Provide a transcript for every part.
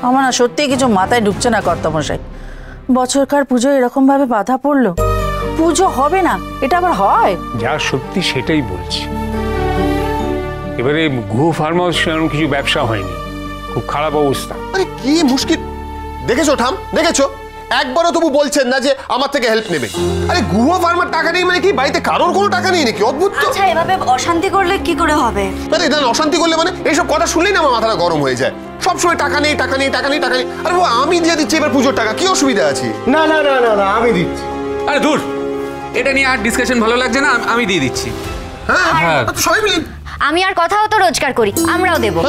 আমার না সত্যি কিছু মাথায় ঢুকছে না কর্তামশাই। বছরকার পুজো এরকম ভাবে বাধা পড়লো, পুজো হবে না, এটা আবার হয়? যা সত্যি সেটাই বলছি। এবারে গুহ ফার্ম হাউস কিছু ব্যবসা হয়নি, খুব খারাপ অবস্থা। আরে কি মুশকিল দেখেছো ঠাম, দেখেছো? একবারও তবু বলছেন না যে আমার থেকে হেল্প নেবে। আরে গুহ ফার্মার টাকা নেই মানে কি বাড়িতে কারোর কোনো টাকা নেই নাকি? অদ্ভুত তো। আচ্ছা এভাবে অশান্তি করলে কি করে হবে? আরে না অশান্তি করলে মানে এইসব কথা শুনলেই না আমার মাথাটা গরম হয়ে যায়। সবসময় টাকা নেই টাকা নেই টাকা নেই টাকা নেই। আরে বাবা আমি দিয়ে দিচ্ছি এবার পুজোর টাকা, কি অসুবিধা আছে? না না না না না আমি দিচ্ছি। আরে দূর, এটা নিয়ে আর ডিসকাশন ভালো লাগছে না, আমি দিয়ে দিচ্ছি। হ্যাঁ সবাই মিলে। আমি আর কথাও তো রোজগার করি, আমরাও দেবো।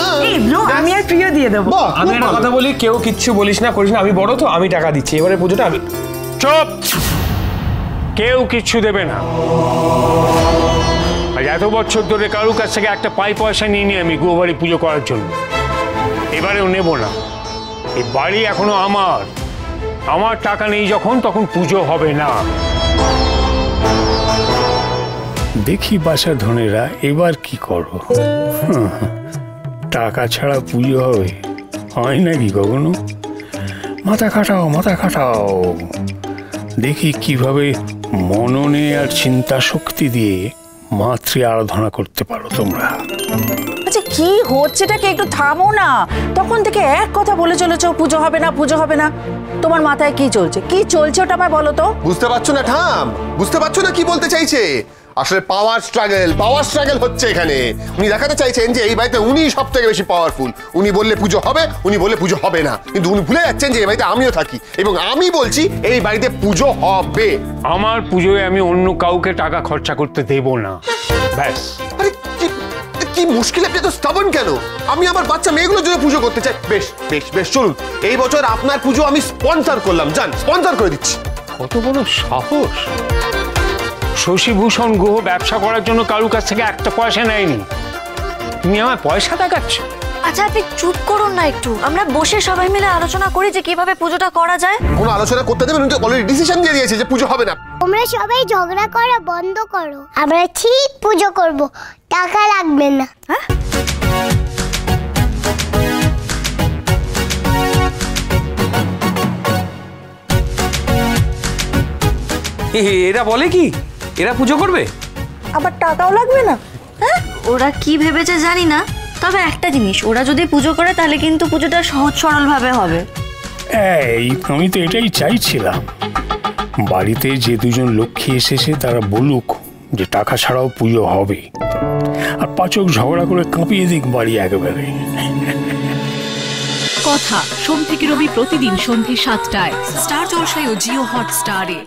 আমি আর প্রিয় দিয়ে দেবো। আমি একটা কথা বলি, কেউ কিচ্ছু বলিস না করিস না, আমি বড় তো, আমি টাকা দিচ্ছি এবারে পুজোটা আমি। চুপ, কেউ কিচ্ছু দেবে না। আজ এত বছর ধরে কারুর কাছ থেকে একটা পয়সা নিয়ে নি আমি গুহবাড়ি পুজো করার জন্য, এবারেও নেব না। এই বাড়ি এখনো আমার, আমার টাকা নেই যখন তখন পুজো হবে না। দেখি বাসা ধনেরা এবার কি করো। টাকা ছাড়া পুজো হবে? হয় নাকি কখনো? মাথা খাটাও মাথা খাটাও, দেখি কিভাবে মননে আর চিন্তা শক্তি দিয়ে মাতৃ আরাধনা করতে পারো তোমরা। আচ্ছা কি হচ্ছেটাকে একটু থামো না। তখন থেকে এক কথা বলে চলেছ পুজো হবে না পুজো হবে না। তোমার মাথায় কি চলছে, কি চলছে ওটা আমায় বলো তো। বুঝতে পারছো না ঠাম, বুঝতে পারছো না কি বলতে চাইছে? আসলে পাওয়ার স্ট্রাগল হচ্ছে এখানে। উনি দেখাতে চাইছেন যে এই বাড়িতে উনি সব থেকে বেশি পাওয়ারফুল। উনি বললে পুজো হবে, উনি বললে পুজো হবে না, কিন্তু উনি ভুলে যাচ্ছেন যে এই বাড়িতে আমিও থাকি এবং আমি বলছি এই বাড়িতে পুজো হবে। আমার পুজোয় আমি অন্য কাউকে টাকা খরচা করতে দেব না, ব্যাস। আরে কি মুশকিল, আপনি তো স্টাবন কেন? আমি আমার বাচ্চা মেয়েগুলোর জন্য পুজো করতে চাই। বেশ বেশ বেশ চলুন, এই বছর আপনার পুজো আমি স্পন্সর করলাম, জান স্পন্সর করে দিচ্ছি। কত বড় সাহস! শশীভূষণ গুহ ব্যবসা করার জন্য কারুর কাছ থেকে একটা পয়সা নেয়নি, তুমি আমার পয়সা দেখাচ্ছ। আচ্ছা আপনি চুপ করুন না একটু, আমরা বসে সবাই মিলে আলোচনা করি যে কিভাবে পুজোটা করা যায়। কোনো আলোচনা করতে দেবেন? উনি তো অলরেডি ডিসিশন দিয়ে দিয়েছে যে পুজো হবে না। তোমরা সবাই ঝগড়া করা বন্ধ করো, আমরা ঠিক পুজো করব, টাকা লাগবে না। হ্যাঁ এরা বলে কি এরা পুজো করবে, আবার টাকাও লাগবে না? হ্যাঁ ওরা কি ভেবেছে জানি না, তবে একটা জিনিস, ওরা যদি পুজো করে তাহলে কিন্তু পুজোটা সহজ সরল ভাবে হবে। এই আমি তো এটাই চাইছিলাম, বাড়িতে যে দুজন লক্ষ্মী এসেছে তারা বলুক যে টাকা ছাড়াও পুজো হবে, আর পাচক ঝগড়া করে কাঁপিয়ে দিক বাড়ি একেবারে। কথা সোম থেকে রবি প্রতিদিন সন্ধ্যে ৭টায় স্টার জলসায় ও জিও হটস্টারে।